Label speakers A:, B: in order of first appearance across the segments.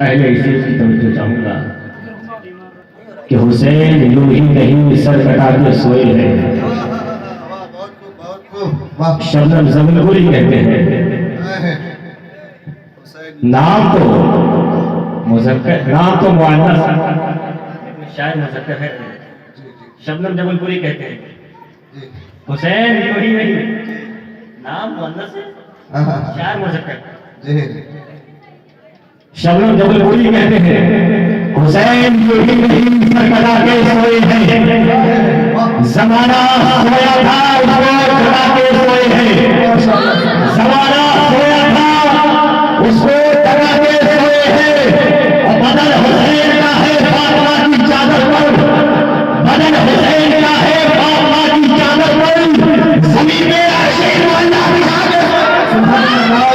A: पहले इसी की तवज्जो चाहूंगा कि हुसैन यूं ही नहीं सर कटा के सोए हैं। शबनम जमनपुरी कहते हैं नाम तो मुज़क्कर, नाम तो मुअन्नस शायद मुज़क्कर है। शबनम जमनपुरी कहते हैं हुसैन यूं ही नहीं, नाम मुअन्नस है शायद मुज़क्कर। शबनम जबलपुरी कहते हैं हुसैन यूं ही नहीं सर कटा के सोए हैं। जमाना सोया था उसको कटा के सोए हैं। जमाना सोया था उसको कटा के सोए हैं। और बदन हुसैन का है फातिमा की चादर पर, बदन हुसैन का है फातिमा की चादर पर। ज़मीन पे आशिक अल्लाह की चादर पर। सुभान अल्लाह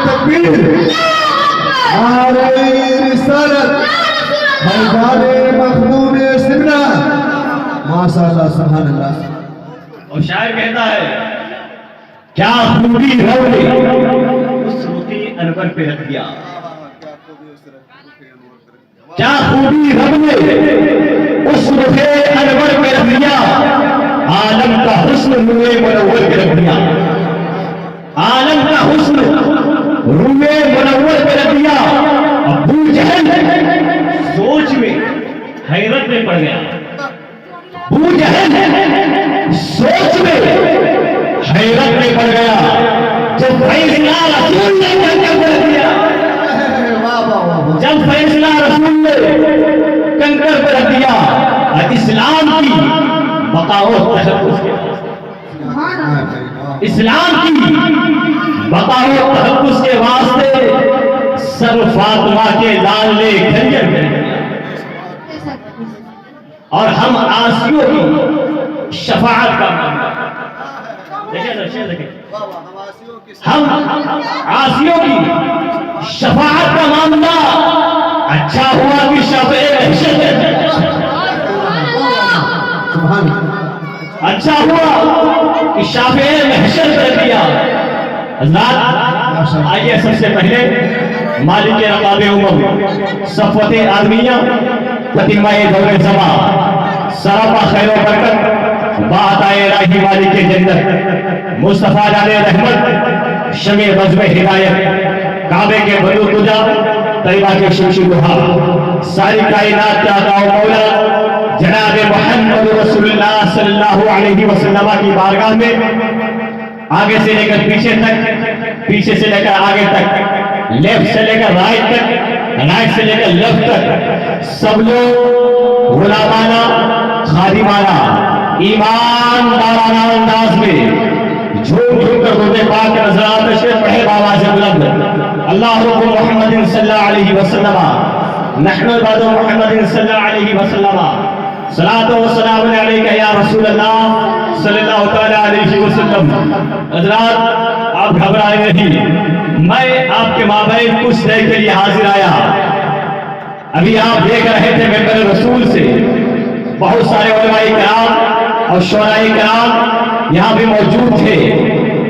A: तकबीर। और शायर कहता है क्या खूबी रब ने उस रुखी अनवर पे रख दिया, क्या खूबी रब ने उस रुखे अनवर पे रख दिया। आलम का हुस्न रूए मुनव्वर पे रख दिया, आलम का हुस्न रूए मुनव्वर पे रख दिया। अबू जहल सोच में हैरत में पड़ गया, अबू जहल सोच में हैरत में पड़ गया जब फैसला रसूल ने कंकर पर रख दिया। जब फैसला रसूल ने कंकर पर रख दिया इस्लाम की बकाओ तहफ़्फ़ुज़ के वास्ते, इस्लाम की बकाओ तहफ़्फ़ुज़ के वास्ते सर फातिमा के लाल ने खंजर कर दिया। और हम आसियों की शफाअत का मामला देखें, हम आसियों की शफाअत का मामला अच्छा हुआ कि अच्छा हुआ कि शाफ़े महशर कर दिया। आइए सबसे पहले मालिक रकाबे उम्म सफ़वत आदमिया फतिमाए दौरे ज़मा सरापा खैर व बरकत बात आए राही मालिक जन्नत मुस्तफा जाने रहमत शमे बज़्म हिदायत काबे के बदू तुजा तैयबा के शमशी दुहा सारी कायनात का दाओ मौला जनाब मुहम्मद रसूलुल्लाह सल्लल्लाहु अलैहि वसल्लम की बारगाह में आगे से लेकर पीछे तक, पीछे से लेकर आगे तक, लेफ्ट से लेकर राइट तक, राइट से लेकर लेफ्ट तक सब लोग गुलामाना खादिमाना ईमानदाराना अंदाज में झूम झूम कर रोज़े पाक के नज़रात से पढ़े बाबा से बुलंद अल्लाह मुहम्मद सल्लल्लाहु अलैहि वसल्लम नहनु इबादु मुहम्मद सल्लल्लाहु अलैहि वसल्लम सलातो व सलाम अलैका या रसूल अल्लाह सल्लल्लाहु तआला अलैहि वसल्लम। हज़रात आप घबराए नहीं, मैं आपके माबैन कुछ देर के लिए हाजिर आया। अभी आप देख रहे थे मेंबर रसूल से बहुत सारे उलमाए किराम और शोराए किराम यहाँ भी मौजूद थे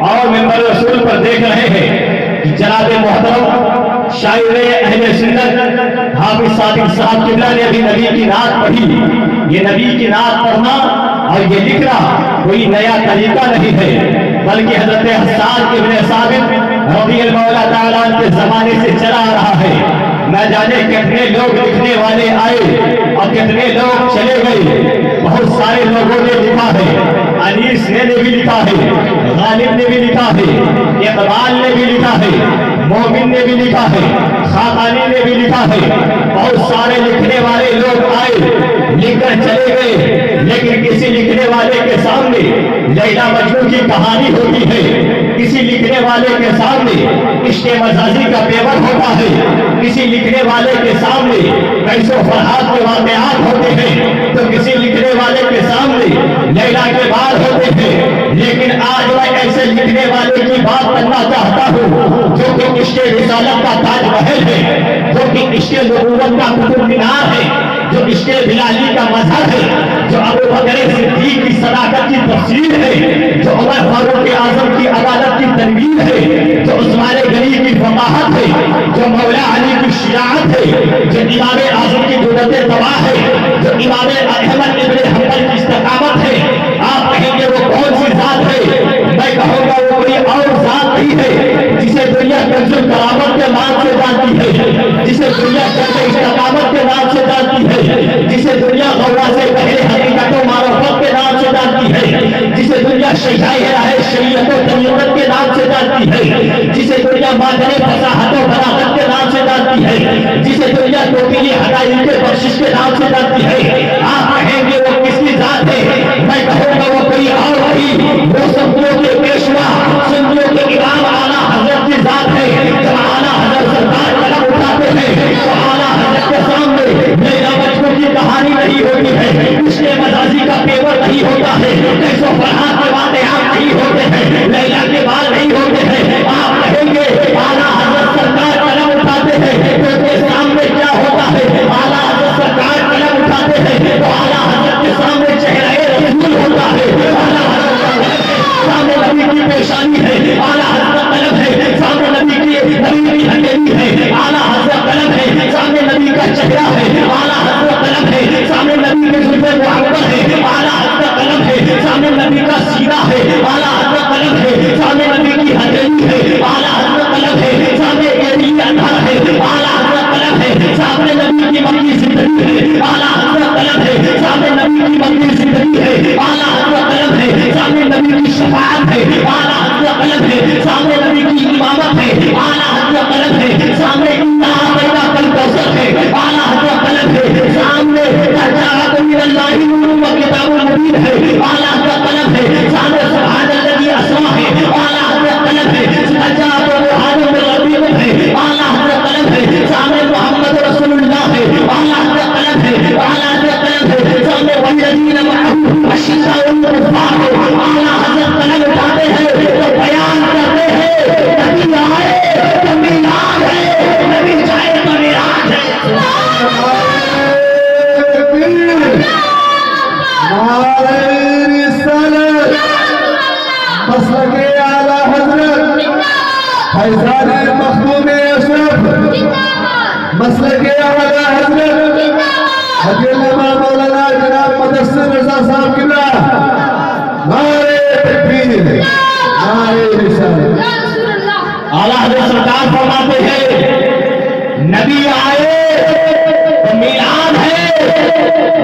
A: और मेंबर रसूल पर देख रहे हैं कि जनाब मोहतरम शायर अहले सुन्नत हाफिज सादिक साहब किबला ने अभी नबी की नात पढ़ी। ये नबी की नात पढ़ना और ये लिखना कोई नया तरीका नहीं है, बल्कि हजरत हस्सान इब्न साबित रज़ियल्लाहु ताला के जमाने से चला आ रहा है। न जाने कितने लोग लिखने वाले आए और कितने लोग चले गए। बहुत सारे लोगों ने लिखा है, अनीस ने भी लिखा है, गालिब ने भी लिखा है, इकबाल ने भी लिखा है, मोमिन ने भी लिखा है, खाकानी ने भी लिखा है। बहुत सारे लिखने वाले लोग आए, लिखकर चले गए, लेकिन किसी लिखने वाले के सामने लैला मजनू की कहानी होती है, किसी लिखने वाले के सामने इश्क़े मजाजी का पेवर होता है, किसी लिखने वाले के सामने कैसो फरहाद के वाक़यात होते हैं, तो किसी लिखने वाले के सामने लैला के बाल होते हैं। लेकिन आज मैं ऐसे लिखने वाले की बात करना चाहता हूँ जो कि इश्क़े रिसालत का ताजमहल है, जो कि इश्क़े नबूवत का कुतुब मीनार है, जो इश्क़े बिलाली का मजहर है, जो अबू बकर सिद्दीक़ की सदाकत की तफसीर है, जो उमर फारूक आज़म की अदालत की तनवीर है, जो उस्मान गनी की फसाहत है, जो मौला अली की शियात है, जो इमाम आजम की गुरबत तबाह है, जो इमाम अहमद इब्न हंबल की इस्तिकामत है, आप कहेंगे वो कौन सी जात है? मैं कहूंगा वो कोई और जात नहीं है जिसे दुनिया कंजुल करामत के नाम से जानती है, जिसे दुनिया कंजुल इस्तिकामत के नाम से जानती है, जिसे दुनिया गौरा से पहले हकीकतों मारफत के नाम से जानती है, जिसे दुनिया शहीदाई है शरीयत और तरीक़त के नाम से जानती है, जिसे दुनिया मादने फसाहतों बलागत के नाम से जानती है, जिसे दुनिया टोपी हदायत के बख्शिश के नाम से जानती है। आप कहेंगे वो किसकी जात है? मैं कहूंगा वो कोई और नहीं, वो संतों के पेशवा, संतों के इमाम आला हजरत की जात है। जब आला हजरत सरकार कलम उठाते हैं तो आला हजरत के सामने लैला मजनू की कहानी नहीं होती है, इसके मजाजी का पेवर नहीं होता है, कैसो फरहाद के बातें आप नहीं होते हैं, लैला के बाल नहीं होते हैं। आप कहेंगे आला हजरत सरकार कलम उठाते हैं तो उसके सामने क्या होता है? आला हजरत सरकार कलम उठाते हैं तो आला हजरत के सामने चेहरा रसूल होता है, आला हजरत सामने नबी की पेशानी है, आला हजरत कलम है, सामने नबी की हथेली है, आला हजरत कलम है, सामने नबी का चेहरा है, आला हजरत कलम है, सामने नबी के जुल्फे मुअव्वल है, आला हजरत कलम है, सामने नबी का सीना है, आला हजरत कलम है, सामने नबी की हथेली है, आला हजरत कलम है, सामने एड़ी अंधा है, आला हजरत कलम है, सामने नबी की मक्की जिंदगी है, आला हजरत कलम है, सामने नबी की मक्की जिंदगी है, आला हजरत कलम है, सामने नबी की शफाअत है, आला हजरत कलम है, सामने नबी की इमामत है, आला हजरत कलम है, सामने इन्ना पैदा कल कौसर है, आला हजरत कलम है, सामने तजाअत मिनल्लाहि नूरुन व किताबुल मुबीन है, आला हजरत कलम है, सामने सुब्हानल्लज़ी अस्मा है, आला हजरत कलम है, तजाअत बुरहानुन मिन रब्बिकुम है, आला हजरत कलम है, सामने मोहम्मद रसूलुल्लाह है, आला हजरत कलम है, आला हजरत कलम है, सामने वल्लज़ीना मअहू अशिद्दाउल कुफ़ार है, आला हजरत कलम उठाते हैं तो बयान करते हैं नबी आए तो मिलाद है, नबी जाए तो मिराज है।
B: मसलके आला हजरत फैज़ान मखदूम अशरफ, मसलके आला हजरत हजरत मौलाना जनाब मुदस्सिर रज़ा साहब किबला, नारे तकबीर, नारे रिसालत।
A: आला हजरत सरकार फरमाते हैं नबी आए तो मिलाद है,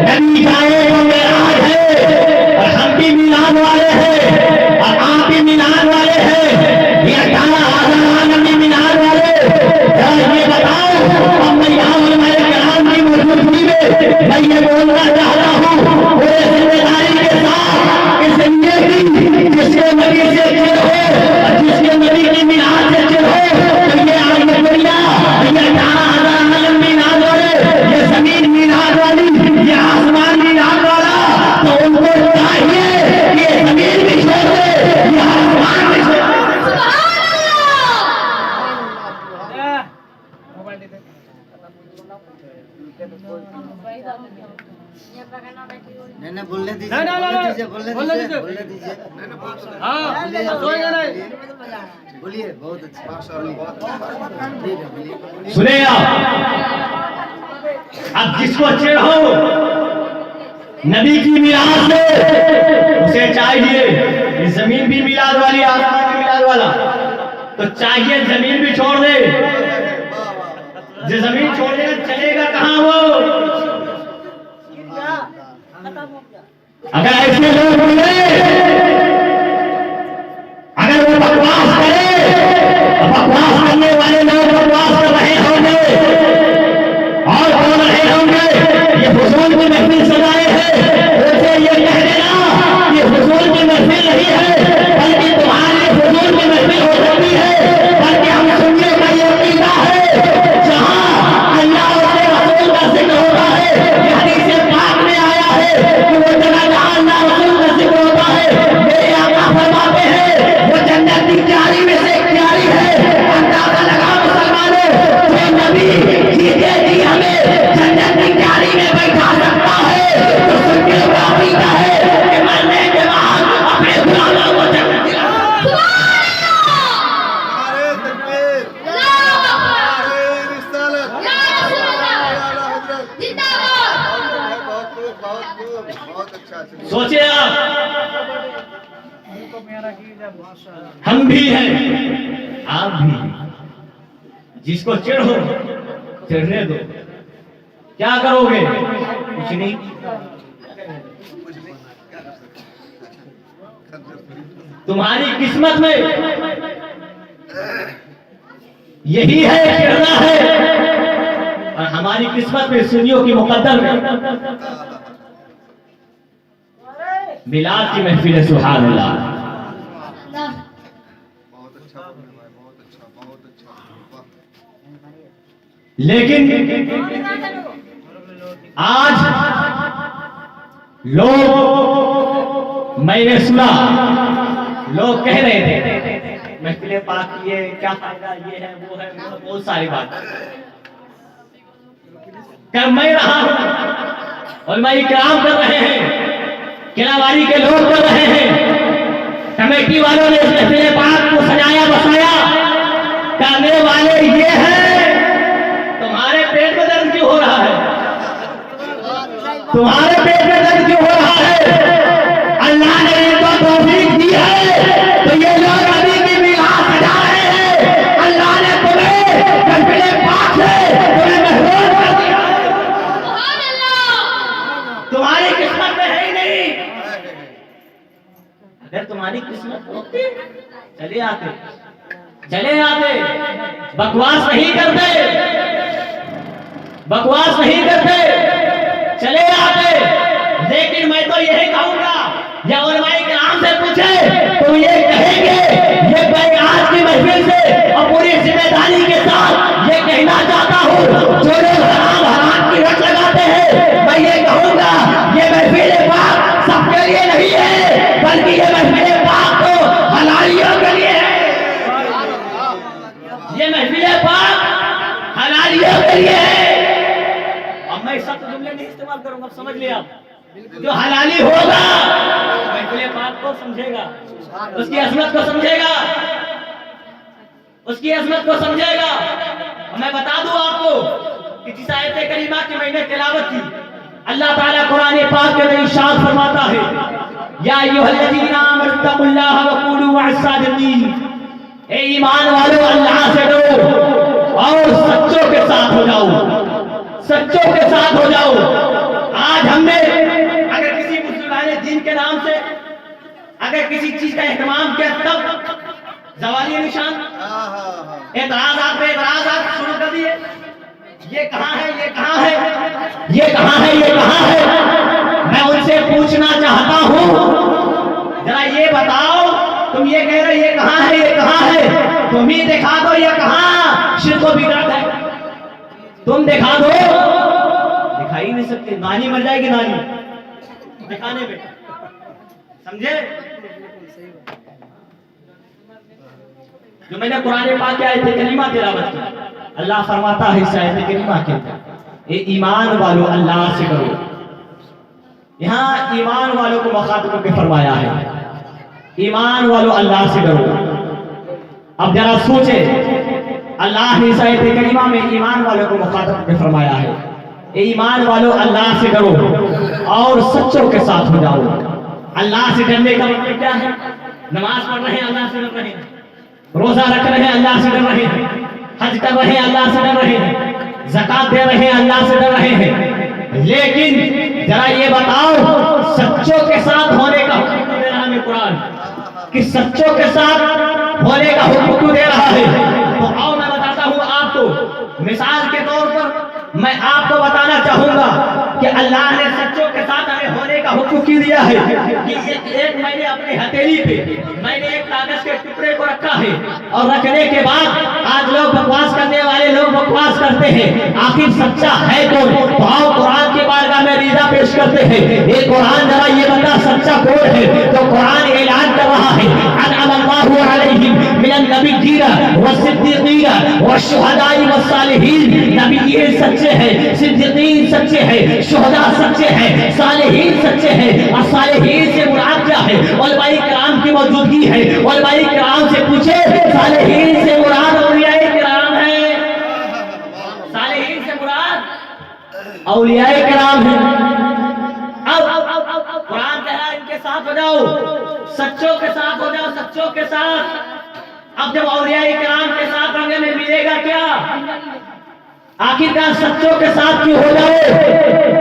A: नबी जाए तो मिराज है, और हम भी मिलाद वाले हैं और आप भी मिलाद वाले हैं, ये 18,000 नबी मिलाद वाले। ये बताओ अब मैं यहाँ उलमाए किराम की मौजूदगी में मैं ये बोलना चाहता हूँ पूरे जिम्मेदारी के साथ, इसलिए कि जिसके नबी से चिर हो और जिसके नबी की मिलाद से चिर हो तो ये आगे दुनिया, ये 18,000 मिलाद वाले, ये जमीन मिलाद वाली, ये आसमान मिलाद वाला, तो उनको चाहिए कि ये जमीन भी छोड़ दे, ये आसमान भी छोड़ दे।
C: नहीं बोलने दीजिए, बोलने दीजिए। हाँ, बोलिए, बहुत अच्छा, ठीक है, बोलिए।
A: सुने अब जिसको चिढ़ हो नबी की मिलाद से, उसे चाहिए ये जमीन भी मिलाद वाली, आसमान भी मिलाद वाला, तो चाहिए जमीन भी छोड़ दे। जो जमीन छोड़ देगा चलेगा कहां वो? अगर ऐसे लोग मिले, अगर वो बकवास करे, बकवास करने वाले लोग बकवास कर रहे होंगे और बोल रहे होंगे ये हुजूर की महफिल सजाए हैं, उनसे ये कह देना ये हुजूर की महफिल नहीं है, बल्कि तुम्हारी हुजूर की महफिल हो सकती है, बल्कि हम सुन्नियों का ये अकीदा है जहां अल्लाह और रसूल का जिक्र होता है, ये हदीस पाक में आया है कि वो जगह जहां अल्लाह रसूल का सोचे आप, हम भी हैं, आप भी हैं। जिसको चिढ़ हो चिढ़ने दो, क्या करोगे? कुछ नहीं। तुम्हारी किस्मत में यही है, चिढ़ना है, और हमारी किस्मत में सुनियों की मुकद्दर में मिलाद की महफिल है। सुभान अल्लाह। लेकिन आज लोग, मैंने सुना लोग कह रहे थे महफिल पाक ये क्या फायदा, ये है वो है, बहुत सारी बात कर मैं रहा हूं, और मैं इकराम कर रहे हैं, किलावारी के लोग कर रहे हैं, कमेटी वालों ने इस महफिल पाक को सजाया बसाया, करने वाले ये हैं। तुम्हारे पेट में दर्द क्यों हो रहा है? तुम्हारे पेट में दर्द क्यों हो रहा है? अल्लाह ने इनको तौफीक दी है, तो ये लोग अभी भी मिलाद सजा रहे हैं। अल्लाह ने तुम्हें महफिल पाक से तुम्हें महरूम कर दिया। सुभान अल्लाह। तुम्हारी किस्मत में है ही नहीं। अगर तुम्हारी किस्मत होती चले आते, चले आते, बकवास नहीं करते, बकवास नहीं करते, चले आते। लेकिन मैं तो यही कहूंगा, या उलमाए किराम से पूछे तो ये कहेंगे, ये मैं आज की महफिल से और पूरी जिम्मेदारी के साथ ये कहना चाहता हूँ, जो लोग हराम की रट लगाते हैं, मैं ये कहूंगा ये महफिल पाक सबके लिए नहीं है, बल्कि ये महफिल पाक तो हलालियों के लिए है। ये महफिल पाक हलालियों के लिए है। अब मैं सख्त जुमले नहीं इस्तेमाल करूंगा, अब समझ लिया। जो हलाली होगा महफिल पाक को समझेगा, उसकी अजमत को समझेगा, उसकी अजमत को समझेगा। मैं बता दूं आपको कि जिस आयत करीमा की मैंने तिलावत की, अल्लाह ताला कुरान पाक के अंदर इरशाद फरमाता है, या अय्युहल्लज़ीना आमनुत्तकुल्लाह वक़ूलू मअस-सादिक़ीन, ए ईमान वालों अल्लाह से डरो और सच्चों के साथ हो जाओ, सच्चों के साथ हो जाओ। आज हमने अगर किसी मुसलमान दीन के नाम से अगर किसी चीज का एहतमाम किया, तब जवाली निशान, एतराज़ात पे एतराज़ात शुरू कर दिए। ये कहां है, ये कहां है, ये कहां है, ये कहां है? मैं उनसे पूछना चाहता हूं, जरा ये बताओ, तुम ये कह रहे ये कहां है, ये कहां है? तुम ही दिखा दो ये कहां शिर्क व बिदअत है। तुम दिखा दो, दिखा ही नहीं सकते। नानी मर जाएगी, नानी दिखाने में, समझे? जो मैंने कुरान पाक की आयत करीमा तिलावत की, अल्लाह फरमाता है इस आयत करीमा के अंदर, ए ईमान वालों अल्लाह से डरो। यहाँ ईमान वालों को मुखातिब करके फरमाया है, ईमान वालों अल्लाह से डरो। अब जरा सोचे, अल्लाह ने इस आयत करीमा में ईमान वालों को मुखातिब करके फरमाया है, ए ईमान वालों अल्लाह से डरो और सच्चों के साथ हो जाओ। अल्लाह से डरने का मतलब क्या है? नमाज पढ़ रहे हैं, अल्लाह से डर रहे हैं, रोजा रख रहे हैं, अल्लाह से डर रहे हैं, हज कर रहे हैं, अल्लाह से डर रहे हैं, ज़कात दे रहे हैं, अल्लाह से डर रहे हैं। लेकिन जरा ये बताओ, सच्चों के साथ होने का हुक्म दे रहा है कुरान, कि सच्चों के साथ होने का हुक्म क्यों दे रहा है? तो आओ मैं बताता हूँ आपको। मिसाल के तौर पर मैं आपको बताना चाहूंगा कि अल्लाह ने सच्चों के साथ हमें होने का हुक्म क्यों दिया है। कि एक मैंने अपनी हथेली पे मैंने एक कागज के टुकड़े को रखा है, और रखने के बाद आज लोग बकवास करने वाले लोग बकवास करते हैं, आखिर सच्चा है कौन? तो आओ कुरान के बारगाह में रीज़ा पेश करते हैं। ये कुरान जरा ये बता सच्चा कौन है? तो कुरान ऐलान कर रहा है, अनअमल्लाहु अलैहिम मिनन नबिय्यीना वस्सिद्दीक़ीना वश्शुहदाई वस्सालिहीन। नबी ये सच्चे हैं, सिद्दीकीन सच्चे हैं, शुहदा सच्चे हैं, सालिहीन सच्चे हैं। और सालिहीन से मुराद क्या है? उलमाए किराम की मौजूदगी है। उलमाए किराम से पूछे, सालिहीन से मुराद औलियाए किराम है, सालिहीन से मुराद औलियाए किराम है। अब कुरान साथ हो जाओ, सच्चों के साथ हो जाओ, सच्चों के साथ। अब जब औलिया किराम के साथ रंगे में मिलेगा क्या? आखिरकार सच्चों के साथ क्यों हो जाए?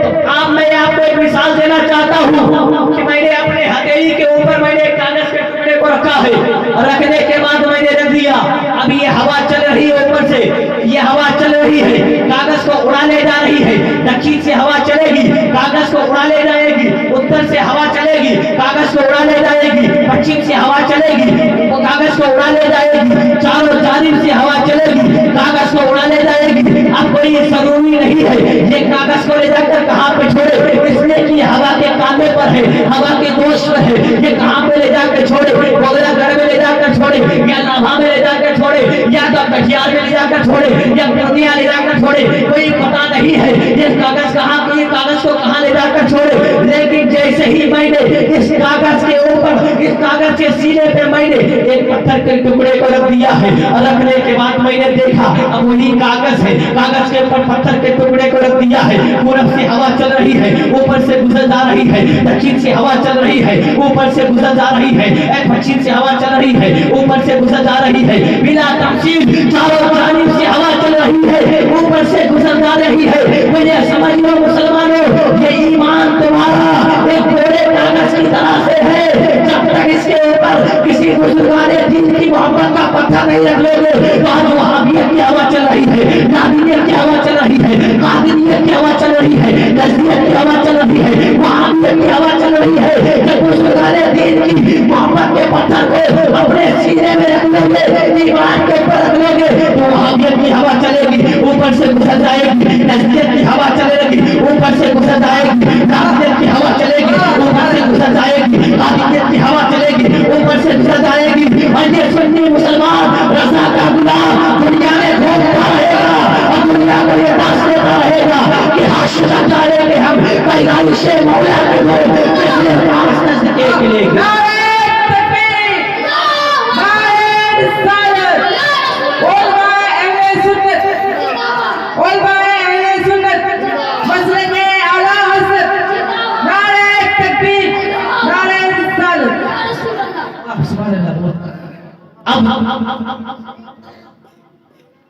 A: तो अब मैं आपको एक मिसाल देना चाहता हूँ कि मैंने अपने हथेली के ऊपर मैंने एक कागज के टुकड़े को रखा है, और रखने के बाद मैंने रख दिया। अब ये हवा चल रही है, ऊपर से ये हवा चल रही है, कागज को उड़ा ले जा रही है। दक्षिण से हवा चलेगी, कागज को उड़ा ले जाएगी। उत्तर से हवा चलेगी, कागज को उड़ा ले जाएगी। पश्चिम से हवा चलेगी, वो कागज को उड़ा ले जाएगी। चारों जानिब से हवा चलेगी, कागज को उड़ा ले जाएगी। अब कोई जरूरी नहीं है ये कागज को ले जाकर कहाँ पे छोड़े, इसलिए कि हवा के कांधे पर है, हवा के दोष पर है। ये कहाँ पे ले जाकर छोड़े? बोगला घर में ले जाकर छोड़े, या लाभा में ले जाकर छोड़े, या तो कटियार में ले जाकर छोड़े, या पूर्णिया ले जाकर छोड़े, कोई पता नहीं है ये कागज कहाँ पे, ये कागज को कहाँ ले जाकर छोड़े। लेकिन जैसे ही मैंने इस कागज के ऊपर, इस कागज के सीने पे मैंने एक पत्थर के टुकड़े को रख दिया है, और रखने के बाद मैंने देखा अब वही कागज है, कागज के ऊपर पत्थर के टुकड़े को रख दिया है। पूरब से हवा चल रही है, ऊपर से गुजर जा रही है। दक्षिण से हवा चल रही है, ऊपर से गुजर जा रही है। पश्चिम से हवा चल रही है, ऊपर से गुजर जा रही है। बिना तफसील चारों जानिब से हवा चल रही है, ऊपर से गुजर जा रही है। मुझे समझ लो मुसलमानों, ये ईमान तुम्हारा एक कोरे कागज की तरह से है। जब तक इसके ऊपर किसी बुजुर्गाने दिन की मोहब्बत का पत्थर नहीं रख लोगे, तो आज वहाबियत की हवा चल रही है, नादियत की हवा चल रही है, कादिरियत की हवा चल रही है, नजदियत की हवा चल रही है, वहाबियत की हवा चल रही है। जब बुजुर्गाने दिन की मोहब्बत के पत्थर को अपने सीने में रख लोगे, ईमान के ऊपर रख लोगे, तो वहाबियत की हवा चलेगी, ऊपर से गुजर जाएगी। नजदियत की हवा चलेगी, ऊपर से गुजर जाएगी। नादियत की हवा चलेगी, ऊपर से गुजर जाएगी। कादिरियत की हवा चलेगी, ऊपर से गुजर जाएगी। अन्य सुन्नी मुसलमान रज़ा का गुलाम दुनिया में घूमता रहेगा, और दुनिया को ये दास देता रहेगा कि हाशिरा डालेंगे हम पैगाइश मौला के लोग पिछले 5 दशक के लिए।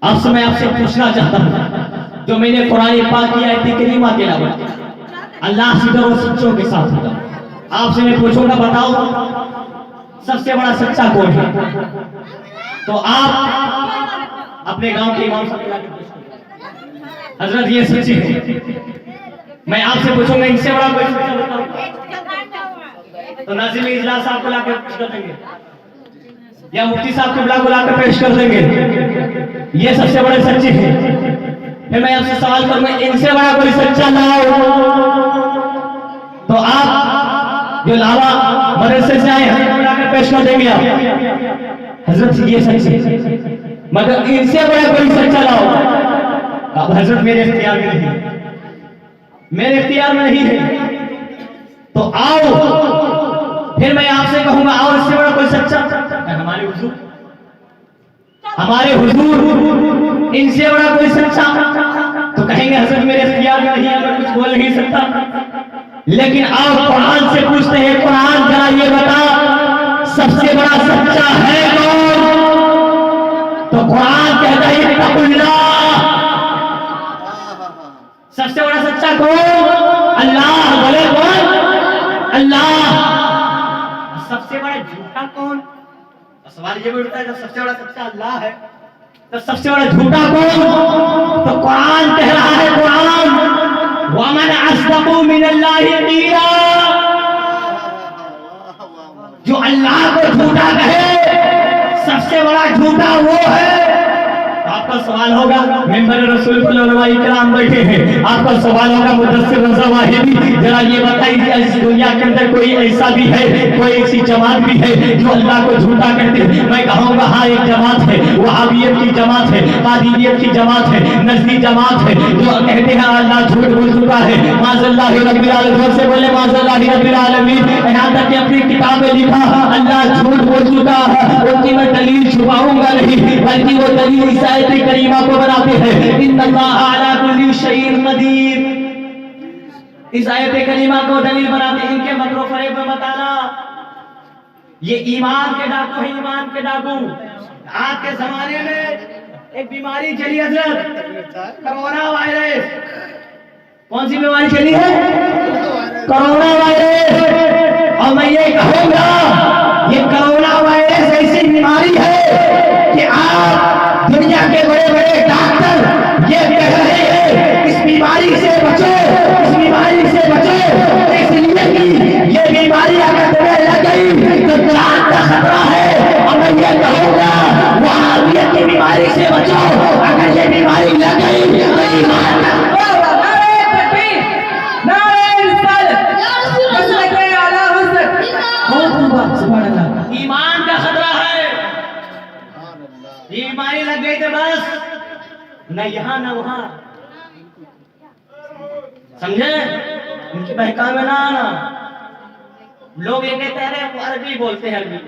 A: अब से मैं आपसे पूछना चाहता हूँ, जो मैंने कुरान पाक की आयत करीमा के अलावा अल्लाह से डरो, सच्चों के साथ हो जाओ। आपसे मैं पूछूंगा, बताओ सबसे बड़ा सच्चा कौन है? तो आप अपने गांव के इमाम साहब को हजरत ये सच्ची है। मैं आपसे पूछूंगा इनसे बड़ा कोई सच्चा बताओ, तो नाज़िम इजलास साहब को लाकर पेश कर देंगे, या मुफ्ती साहब किबला को लाकर पेश कर देंगे। ये सबसे बड़े सच्चे हैं। फिर मैं आपसे सवाल करूंगा, इनसे बड़ा कोई सच्चा लाओ, तो आप जो लावा मदरसे से आए हैं लाकर पेश कर देंगे आप। हजरत ये सच्चे, मगर इनसे बड़ा कोई सच्चा लाओ। अब हजरत मेरे इख्तियार में नहीं, मेरे इख्तियार में नहीं है, तो आओ। फिर मैं आपसे कहूंगा, और इससे बड़ा कोई सच्चा? हमारे हुजूर इनसे बड़ा कोई सच्चा? तो कहेंगे हजरत मेरे इख्तियार में नहीं है, मैं कुछ बोल नहीं सकता। लेकिन आप कुरान से पूछते हैं, कुरान जरा ये बता सबसे बड़ा सच्चा है कौन? तो कुरान कहता है इत्तक़ुल्लाह, सबसे बड़ा सच्चा कौन? अल्लाह। बोले कौन? अल्लाह। सबसे बड़ा झूठा कौन? सवाल ये भी उठता है, जब सबसे बड़ा सच्चा अल्लाह है तो सबसे बड़ा झूठा कौन? तो कुरान कह रहा है, कुरान वमन अस्दक़ु मिनल्लाहि क़ीला, जो अल्लाह को झूठा कहे सबसे बड़ा झूठा वो है। आपका सवाल होगा, मेंबर रसूल उलमा इकराम बैठे हैं, आपका सवाल होगा मुदस्सिर रज़ा वाहिदी, जरा ये बताइए इस दुनिया के अंदर कोई ऐसा भी है, कोई ऐसी जमात भी है जो अल्लाह को झूठा कहते हैं? मैं कहूँगा हाँ, एक जमात है, वहाबियत की जमात है, कादिरियत की जमात है, नजदी जमात है, जो कहते हैं अल्लाह झूठ बोल चुका है। माज़ल्लाहि रब्बिल आलमीन से बोले माज़ल्लाहि रब्बिल आलमीन। यहाँ तक कि अपनी किताब में लिखा अल्लाह झूठ बोल चुका है, उनकी मैं दलील छुपाऊंगा नहीं, बल्कि वो दलील इस आयत करीमा को बनाते हैं, इन्नल्लाह अला कुल्ली शैइन कदीर। इस आयत करीमा को दलील बनाते इनके मकरो फरेब में बताना ये ईमान के डाकू है, ईमान के डाकू। आज के जमाने में एक बीमारी चली हजरत, कोरोना वायरस। कौन सी बीमारी चली है? Corona virus. और मैं ये कहूंगा ये कोरोना वायरस ऐसी बीमारी है कि आप दुनिया के बड़े बड़े डॉक्टर ये कह रहे हैं इस बीमारी से बचो, इस बीमारी से बचो, इसलिए कि ये बीमारी अगर तुम्हें लग गई तो जान का खतरा है। और मैं ये कहूंगा वहाबियत की बीमारी से बचो, अगर ये बीमारी लग गई तो ईमान का ईमान का खतरा है। बीमारी लग गई तो बस न यहाँ न वहां, समझे? उनकी बहका में ना आना। लोग ये कहते हैं वो अरबी बोलते हैं, अरबी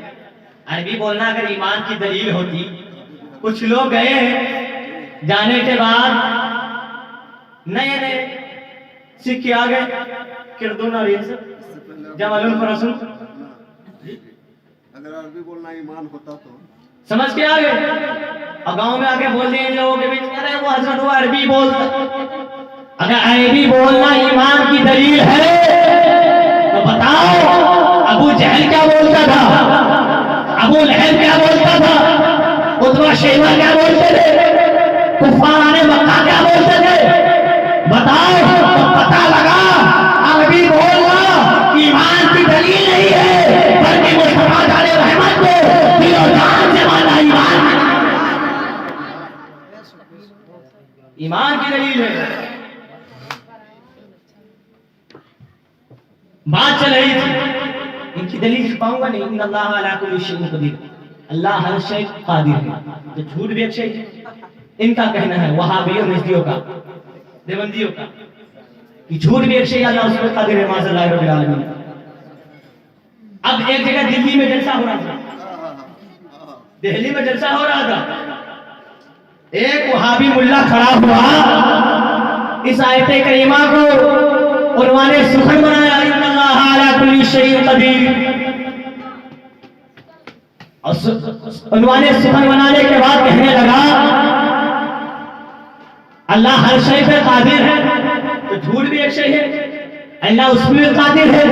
A: अरबी बोलना अगर ईमान की दलील होती। कुछ लोग गए हैं जाने के बाद नए नए सीख के आ गए किरदून और ये सब जमालुन फरसुन,
B: अगर अरबी बोलना ईमान होता तो
A: समझ के आ गए। और गांव में आके बोल दिए लोगों के बीच, अरे वो हजरत वो अरबी बोलता। अगर अरबी बोलना ईमान की दलील है तो बताओ अबू जहल क्या बोलता था, अबू लहब क्या बोलता था, उतबा शेबा क्या बोलते थे, कुफार मक्का क्या बोलते थे? बताओ तो पता लगा अरबी बोलना ईमान की दलील नहीं है, बल्कि मुस्तफा जाने रहमत को दिलो जान से माना ईमान की दलील है। बात चल रही थी, इनकी दलील पाऊंगा नहीं। इन्नल्लाह अला कुल्ली शैइन कदीर, अल्लाह हर शै कादिर है। तो झूठ भी एक शै इनका कहना है, वहाबियों नजदियों का, देवबंदियों का, कि झूठ भी एक शै अल्लाह उस पर कादिर है। माज़ल्लाह रब्बिल आलमीन। अब एक जगह दिल्ली में जलसा हो रहा था, दिल्ली में जलसा हो रहा था। एक वहाबी मुल्ला खड़ा हुआ, इस आयत करीमा को उन्होंने सुखन बनाया, इन्नल्लाह अला कुल्ली शैइन कदीर। और उन्होंने सुखन बनाने के बाद कहने लगा अल्लाह हर शय पे कादिर है। तो झूठ भी एक शय है, अल्लाह उसमें भी कादिर है।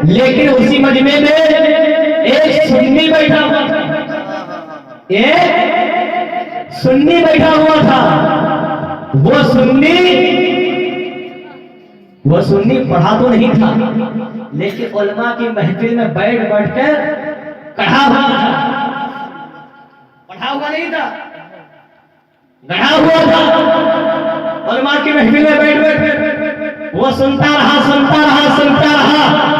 A: लेकिन उसी मजमे में एक सुन्नी बैठा हुआ था, एक सुन्नी बैठा हुआ था। वो सुन्नी पढ़ा तो नहीं था, लेकिन उलमा की महफिल में बैठ कर कढ़ा हुआ था। पढ़ा हुआ नहीं था, गढ़ा हुआ था। उलमा की महफिल में बैठ वो सुनता रहा।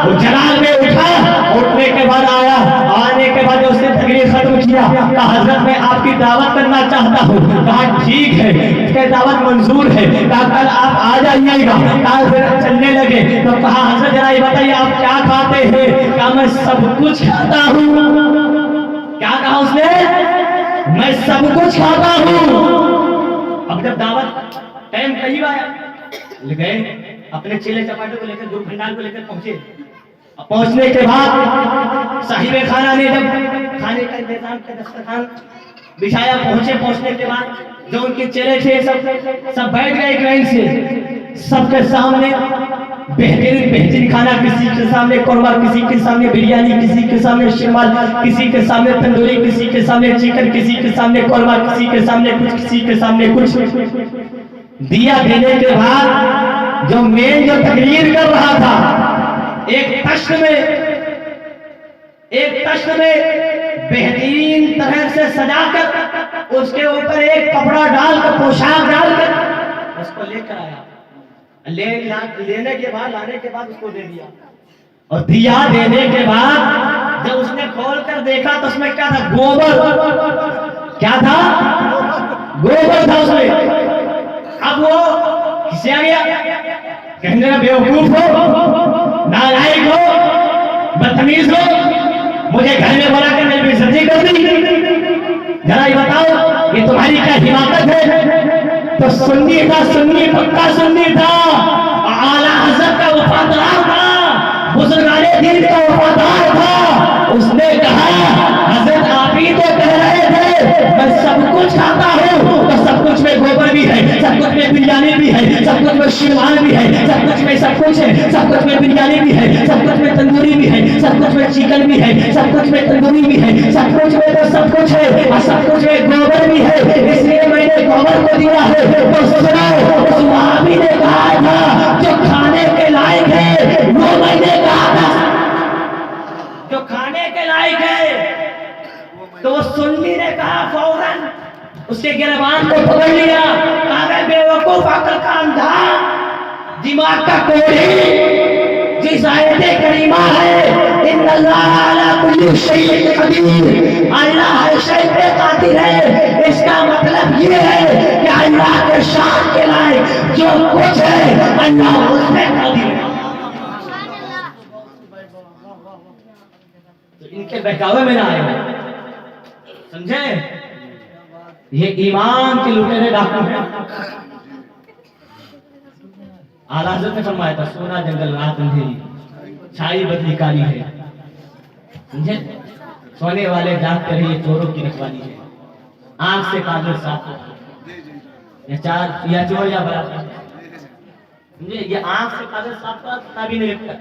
A: वो जलाल में उठा, उठने के बाद आया, आने के बाद उसने तकरीर खत्म किया। कहा हजरत मैं आपकी दावत करना चाहता हूँ। कहा ठीक है, इसके दावत मंजूर है। कहा कल आप आ जाइएगा। कहा फिर चलने लगे तो कहा हजरत जरा ये बताइए आप क्या खाते हैं? कहा मैं सब कुछ खाता हूँ। क्या कहा उसने? मैं सब कुछ खाता हूँ। अब जब दावत टाइम करीब आया, गए अपने चेले चपाटे को लेकर, दूध भंडार को लेकर पहुंचे। पहुंचने के बाद साहिबे खाना ने जब खाने का इंतजाम का दस्तरखान बिछाया, पहुंचने के बाद जो उनके चेले थे सब बैठ गए एक लाइन से। सबके सामने बेहतरीन खाना, किसी के सामने कोरमा, किसी के सामने बिरयानी, किसी के सामने शिरमाल, किसी के सामने तंदूरी, किसी के सामने चिकन, किसी के सामने कोरमा, किसी के सामने कुछ, किसी के सामने कुछ दिया। देने के बाद जो मेन जो तकरीर कर रहा था, एक तश्त में बेहतरीन तरह से सजाकर उसके ऊपर एक कपड़ा डालकर, पोशाक डालकर उसको लेकर आया। लेने के बाद, लाने के बाद उसको दे दिया। और दिया देने के बाद जब उसने खोल कर देखा तो उसमें क्या था? गोबर। क्या था? गोबर था उसमें। अब वो किसे आ गया? कहने लगा बेवकूफ हो, नालायक हो, बदतमीज हो, मुझे घर में बुला कर मेरी बेइज्जती कर दी। जरा ये बताओ ये तुम्हारी क्या हिमाकत है? तो सुन्नी था, सुन्नी पक्का सुन्नी था। आला हज़रत का सब कुछ खाता हूँ तो सब कुछ में गोबर भी है, सब कुछ में बिरयानी भी है, सब कुछ में शेरवान भी है, सब कुछ में सब कुछ है, सब कुछ में बिरयानी भी है, सब कुछ में तंदूरी भी है, सब कुछ में चिकन भी है, सब कुछ में तंदूरी भी है, सब कुछ में तो सब कुछ है और सब कुछ में गोबर भी है, इसलिए मैंने गोबर को दिया है। तो सुनो, स्वामी ने कहा था जो खाने के लायक है वो मैंने कहा था, जो खाने के लायक है। तो वो सुन्नी ने कहा फौरन उसके गिरबान को पकड़ लिया, कहा बेवकूफ, अकल का अंधा, दिमाग का कोढ़ी, जिस आयत करीमा है इन्नल्लाह अला कुल्ली शैइन कदीर, अल्लाह हर शय पे कादिर है, इसका मतलब ये है कि अल्लाह के शान के लायक जो कुछ है अल्लाह उसमें कादिर है। तो इनके बहकावे में ना आए, समझे? ये ईमान के लुटेरे डाकू हैं। आला हज़रत ने फरमाया था सोना जंगल रात अंधेरी, छाई बदली काली है, समझे? सोने वाले जागते रहिए चोरों की रखवाली है, आंख से काजल साफ या चार या चोर या बराबर, समझे? ये आंख से काजल साफ का पता भी नहीं लगता।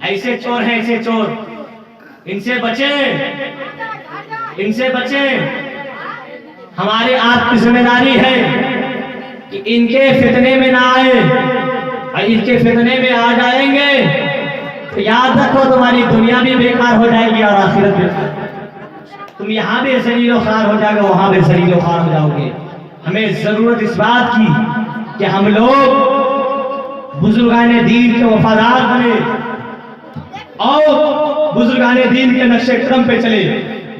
A: ऐसे चोर हैं, ऐसे चोर, इनसे बचें, इनसे बचें। हमारे आपकी जिम्मेदारी है कि इनके फितने में ना आए, और इनके फितने में आ जाएंगे तो याद रखो तुम्हारी दुनिया भी बेकार हो जाएगी और आखिरत भी। तुम यहाँ भी ज़लील ख़ार हो जाओगे, वहां भी ज़लील ख़ार हो जाओगे। हमें जरूरत इस बात की कि हम लोग बुजुर्गाने दीन के वफादार बने और बुजुर्गाने दीन के नक्शे कदम पे चले।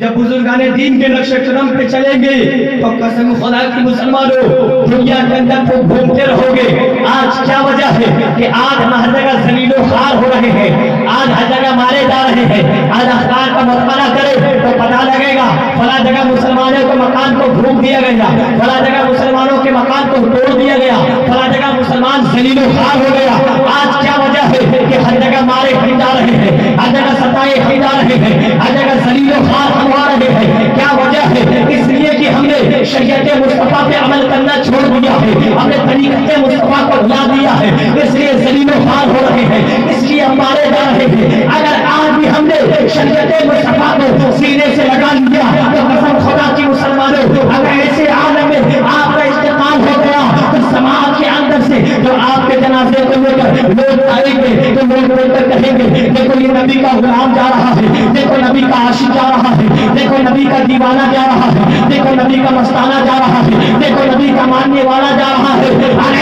A: जब बुजुर्गाने दीन के नक्शे कदम पे चलेंगे तो कसम खुदा की मुसलमानों दुनिया के अंदर तो घूमते रहोगे। आज क्या वजह है कि आज हम हर जगह ज़लीलो ख़ार हो रहे हैं, आज हर जगह मारे जा रहे हैं। आज अखबार का मुताला करे तो पता लगेगा फला जगह मुसलमानों के मकान को घूम दिया गया, फला जगह मुसलमानों के मकान को तोड़ दिया गया, फला जगह मुसलमान ज़लीलो ख़ार हो गया। आज क्या वजह है कि हर जगह मारे खाई जा रहे हैं, हर जगह सताए खाई जा रहे हैं, हर जगह ज़लीलो ख़ार आ रहे हैं। क्या वजह है? इसलिए कि हमने शरीयत मुस्तफा पे अमल करना छोड़ दिया है, हमने तरीक़त मुस्तफा को भुला दिया है, इसलिए ज़लीलो ख़ार हो रहे हैं, इसलिए हम मारे जा रहे हैं। अगर आज भी हमने शरीयत मुस्तफा को सीने से लगा लिया तो कसम खुदा की मुसलमानों, अगर ऐसे आलम में आपका इस्तेमाल हो गया तो समाज के अंदर से जो आपके जनाजे को लेकर लोग आएंगे तो लोग बोलकर कहेंगे देखो ये नबी का गुलाम जा रहा है, देखो नबी का आशिक जा रहा है, देखो नबी का दीवाना जा रहा है, देखो नबी का मस्ताना जा रहा है, देखो नबी का मानने वाला जा रहा है।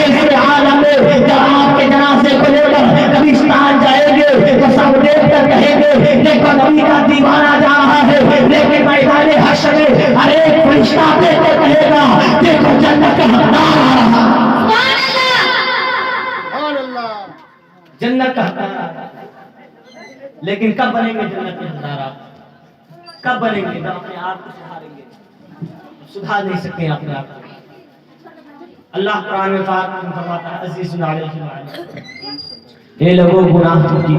A: ऐसे आलम में जब आपके जनाजे को लेकर कब्रिस्तान जाएंगे तो सब देखकर कहेंगे देखो नबी का दीवाना जा रहा है, लेकिन मैदान हश्र में हर एक फरिश्ता देखकर कहेगा देखो जन्नत का हकदार आ रहा है, जन्नत का हकदार। लेकिन कब बनेंगे जन्नत के हकदार आप? कब बनेंगे? जब अपने आप को सुधारेंगे। सुधार नहीं सकते अपने आप को। अल्लाह कुरान में फरमाता है अज़ीज़ुन अलैहि मा अनितुम, ये लोगों गुनाह तुम की,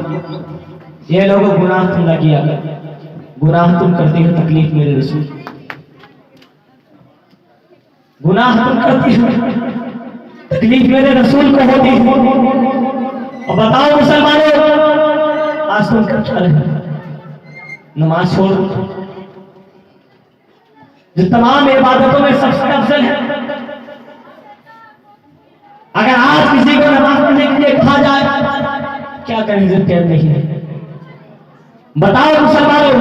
A: ये लोगों गुनाह तुम ना किया कर, गुनाह तुम करते हो तकलीफ मेरे रसूल, गुनाह तुम करते हो तकलीफ मेरे रसूल को होती है। और बताओ मुसलमानों आज तुम क्या कर रहे हो? नमाज छोड़ जो तमाम इबादतों में सबसे अफजल है। अगर आज किसी को नमाज पढ़ने के लिए कहा जाए क्या करें? इज्जत कैद नहीं है। बताओ मुसलमानों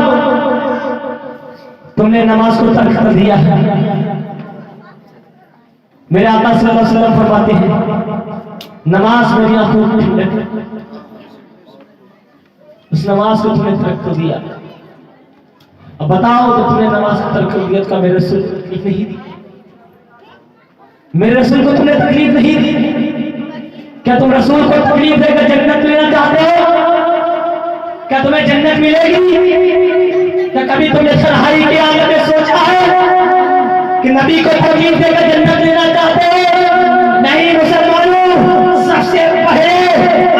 A: तुमने नमाज को तर्क कर दिया है। मेरे आका सल्लल्लाहु अलैहि वसल्लम फरमाते हैं नमाज मेरी आंखों की ठंडक है, उस नमाज को तुमने तर्क कर दिया। अब बताओ तो तुमने नमाज को तर्क कर दिया का मेरे रसूल को तकलीफ नहीं दी? मेरे रसूल को तुमने तकलीफ नहीं दी? क्या तुम रसूल को तकलीफ देकर जन्नत लेना चाहते हो? क्या तुम्हें जन्नत मिलेगी? क्या कभी तुमने तन्हाई की हालत में सोचा है कि नबी को तकलीफ देकर जन्नत लेना चाहते हो? नहीं मुसलमानों, सबसे पहले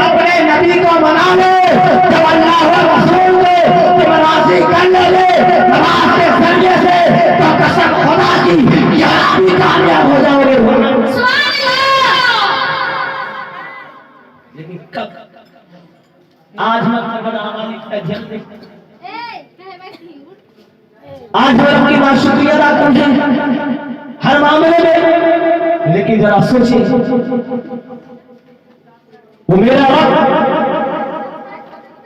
A: अपने नबी को मना लो। जब अल्लाह और रसूल को तुम राजी कर लोगे नमाज के जरिए से तो कसम खुदा की कब? आज हम अपने बदअमाली का जल दें, आज हम अपनी नाशुक्रिया अदा करते हैं हर मामले में। लेकिन जरा सोचिए, वो मेरा रब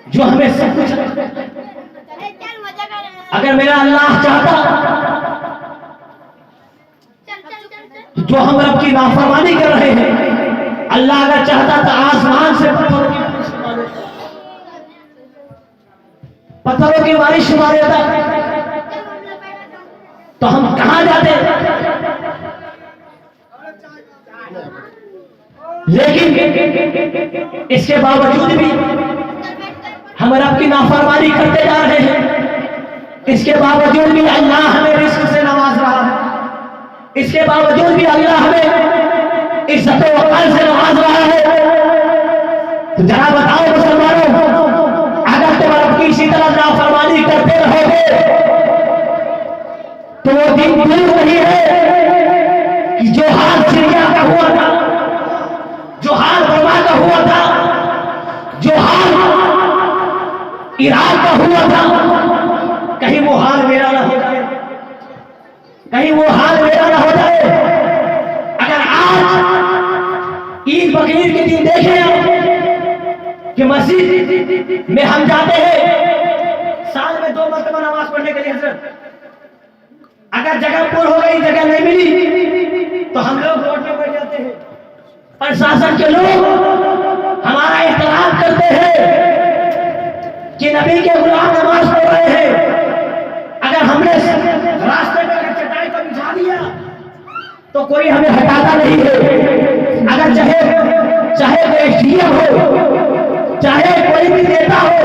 A: जो हमें सब कुछ, अगर मेरा अल्लाह चाहता जो हम रब की नाफरमानी कर रहे हैं, अल्लाह अगर चाहता तो आसमान से पत्थरों की बारिश शुरू देता, तो हम कहां जाते? लेकिन इसके बावजूद भी हम रब की नाफरमानी करते जा रहे हैं। इसके बावजूद भी अल्लाह हमें रिस्क से नवाज रहा है। इसके बावजूद भी अल्लाह हमें इज्जत व वक़ार से नवाज रहा है। तो जरा बताओ मुसलमानों, अगर तुम रब की इसी तरह नाफरमानी करते रहोगे तो वो दिन दूर नहीं है कि जो हाल सीरिया का हुआ था, जो हाल बर्मा का हुआ था, जो हाल इराक का हुआ था, कहीं वो हाल मेरा ना हो जाए, कहीं वो हाल मेरा ना हो जाए। अगर आज ईद बकरीद के दिन देखें कि मस्जिद में हम जाते हैं साल में 2 मरतबा नमाज पढ़ने के लिए, हजरत अगर जगह पूर्ण हो गई, जगह नहीं मिली तो हम लोग रोड पे बैठ जाते हैं। प्रशासन के लोग हमारा एहतराम करते हैं कि नबी के गुलाम नमाज पढ़ रहे हैं। अगर हमने रास्ते में अगर चटाई को बिछा दिया तो कोई हमें हटाता नहीं है। अगर चाहे कोई एसडीएम हो, चाहे कोई भी नेता हो,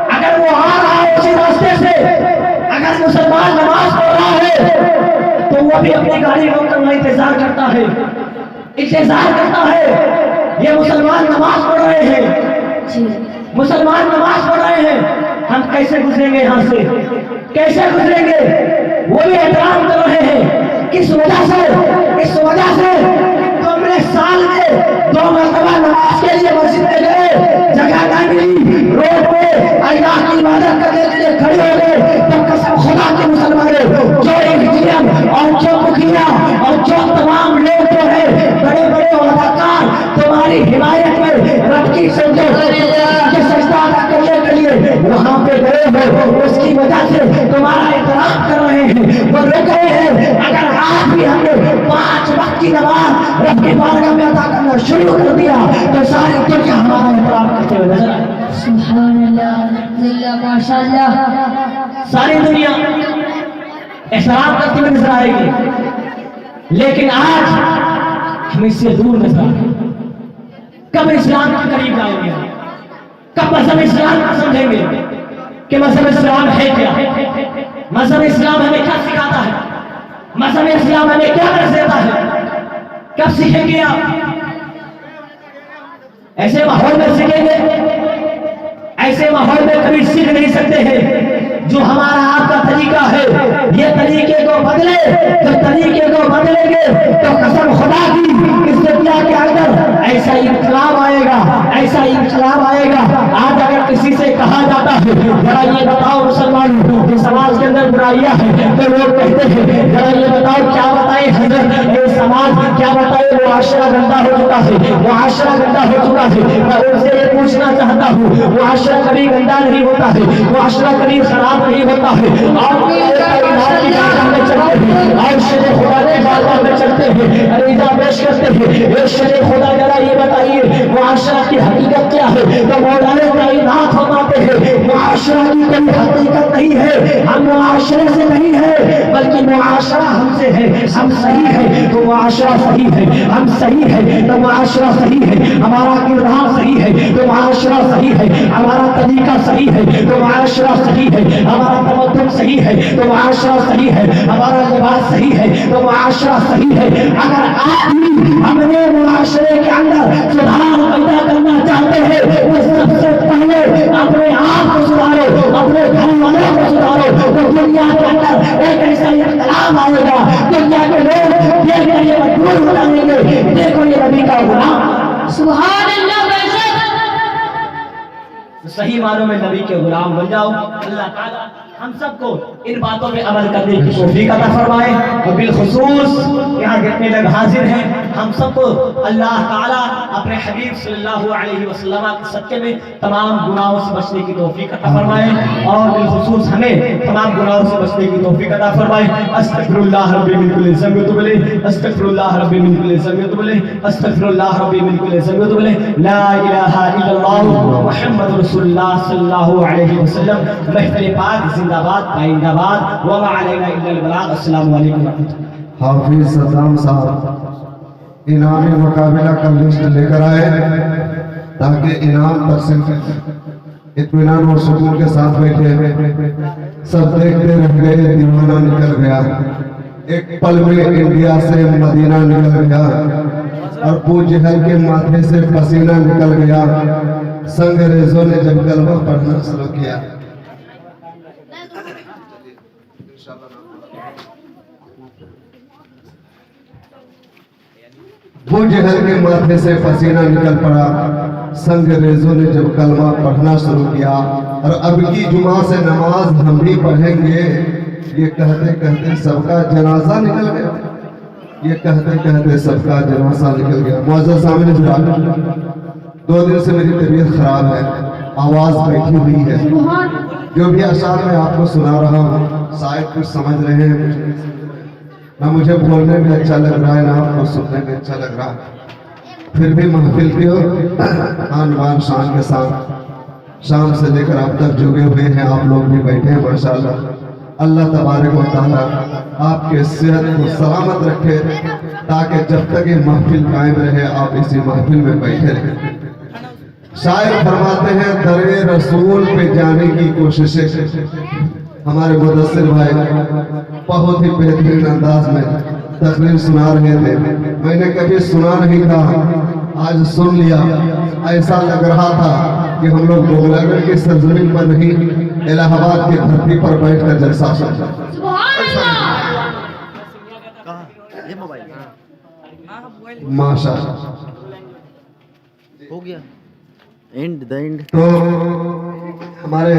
A: अगर वो आ रहा है उसी रास्ते से, अगर मुसलमान नमाज पढ़ रहा है तो वो भी अपनी गाड़ी रोककर वहां इंतजार करता है। ये मुसलमान नमाज पढ़ रहे हैं, मुसलमान नमाज पढ़ रहे हैं, हम कैसे गुजरेंगे यहाँ से? कैसे गुजरेंगे? वो भी एहतराम कर रहे हैं। किस वजह से? इस वजह से तो हमने साल में 2 मरतबा नमाज के लिए मस्जिद में गए, जगह नहीं मिली, रोड पे अल्लाह की इबादत करने के लिए खड़े हो गए, तो कसम खुदा के मुसलमानों, जो इंजीनियर और जो मुखिया और जो तमाम लोग जो है बड़े बड़े अदाकार तुम्हारी हिमायत में रब की सजदा करने के लिए वहां पे गए हो, उसकी वजह से तुम्हारा एहतराम कर रहे हैं, वो रुक रहे हैं। अगर आज भी हमने 5 वक्त की नमाज रब की बारगाह में अदा करना शुरू कर दिया तो सारी दुनिया हमारा एहतराम करते हुए नजर आएगी। सुभान अल्लाह, माशाअल्लाह, सारी दुनिया एहतराम करती हुई नजर आएगी। लेकिन आज हम इससे दूर नजर आएंगे। कब इस्लाम के करीब आएंगे? कब मजहब इस्लाम को समझेंगे कि मजहब इस्लाम है क्या? मजहब इस्लाम हमें क्या सिखाता है? मजहब इस्लाम हमें क्या दर्श देता है? कब सीखेंगे आप? ऐसे माहौल में सीखेंगे? ऐसे माहौल में कभी सीख नहीं सकते हैं। जो हमारा आपका तरीका है, ये तरीके को बदले, जब तरीके को बदलेंगे तो कसम खुदा की इस दुनिया के अंदर ऐसा इंकलाब आएगा, ऐसा इंकलाब आएगा। आज अगर किसी से कहा जाता है जरा ये बताओ मुसलमान कि समाज के अंदर बुराइयां हैं, तो लोग कहते हैं जरा ये बताओ, क्या बताए हजरत, ये समाज क्या बताए, वो मुआशरा गंदा हो चुका है, मुआशरा गंदा हो चुका है। मैं उनसे ये पूछना चाहता हूँ, मुआशरा कभी गंदा नहीं होता है, मुआशरा कभी खराब नहीं होता है। आप चलते हैं, अरीजा पेश करते हैं, खुदा जरा ये बताइए मुआशरा की हकीकत क्या है? तो मौलाना कायनात फरमाते हैं मुआशरा की कोई हकीकत नहीं है, हम मुआशरे से नहीं है, बल्कि मुआशरा हमसे है। हम सही है तो मुआशरा सही है, हम सही है तो मुआशरा सही है, हमारा किरदार सही है तो मुआशरा सही है, हमारा तरीका सही है तो मुआशरा सही है, हमारा तमद्दुन सही है तो मुआशरा सही है, हमारा लिबास सही है तो मुआशरा सही है। अगर आज भी हमने मुआशरे के अंदर सुधार पैदा करना चाहते हैं तो सबसे पहले अपने आप को सुधारो, अपने घर वालों को सुधारो, तो दुनिया के अंदर एक ऐसा इख्तिलाफ आएगा, दुनिया के लोग देखकर ये मजबूर हो जाएंगे, देखो ये नबी का गुलाम। सुभान अल्लाह। सही मानों में नबी के गुलाम बन जाओ। अल्लाह ताला हम सबको इन बातों पे अमल करने की तौफीक अता फरमाए। और बिलखुसूस यहाँ जितने लोग हाजिर हैं, हम सबको अल्लाह ताला अपने हबीब सल्लल्लाहु अलैहि वसल्लम के सदके में तमाम गुनाहों से बचने की तौफीक अता फरमाए और बिलखुसूस हमें तमाम गुनाहों से बचने की तौफीक अता फरमाए। अस्तगफिरुल्लाह रब्बी मिन कुल्लि ज़ंबिन व तुब इलैह, अस्तगफिरुल्लाह रब्बी मिन कुल्लि ज़ंबिन व तुब इलैह, अस्तगफिरुल्लाह रब्बी मिन कुल्लि ज़ंबिन व तुब इलैह। ला इलाहा इल्लल्लाह मुहम्मदुर रसूलुल्लाह सल्लल्लाहु अलैहि वसल्लम। महफिल पाक जिंदाबाद पाइंदाबाद। व मा अलैना इल्लल बलाग। अस्सलामु अलैकुम व रहमतुल्लाह।
B: हाफिज सद्दाम साहब इनामी मुकाबला का लिस्ट लेकर आए ताकि इनाम तकसीम इत्मीनान और सुकून के साथ बैठे। सब देखते रह गए, दीवाना निकल गया। एक पल में इंडिया से मदीना निकल गया और अबू जहल के माथे से पसीना निकल गया। संगरेजों ने जब कलमा पढ़ना शुरू किया, अबू जहल के माथे से पसीना निकल पड़ा। संगरेजों ने जब कलमा पढ़ना शुरू किया और अब की जुमा से नमाज हम भी पढ़ेंगे, ये कहते कहते सबका जनाजा निकल गया। ये कहते कहते सबका जनाजा निकल गया। मुअज़्ज़ज़ सामने 2 दिन से मेरी तबीयत खराब है, आवाज बैठी हुई है। जो भी अशार मैं आपको सुना रहा हूँ शायद कुछ समझ रहे हैं। ना मुझे बोलने में अच्छा लग रहा है, ना आपको सुनने में अच्छा लग रहा है। फिर भी महफिल के आन बान शान के साथ शाम से लेकर अब तक जुड़े हुए हैं। आप लोग भी बैठे हैं माशाल्लाह। अल्लाह तबारक व तआला आपके सेहत को सलामत रखे ताकि जब तक ये महफिल कायम रहे आप इसी महफिल में बैठे रहें। शायर फरमाते हैं दरे रसूल पे जाने की कोशिशें। हमारे मुदस्सिर भाई बहुत ही बेहतरीन अंदाज में तकरीर सुना रहे थे। मैंने कभी सुना नहीं था, आज सुन लिया। ऐसा लग रहा था कि हम लोग गोगलागढ़ की सरजमीन पर नहीं, इलाहाबाद की धरती पर बैठकर जलसा सुन माशाअल्लाह
C: हो गया एंड द एंड।
B: तो हमारे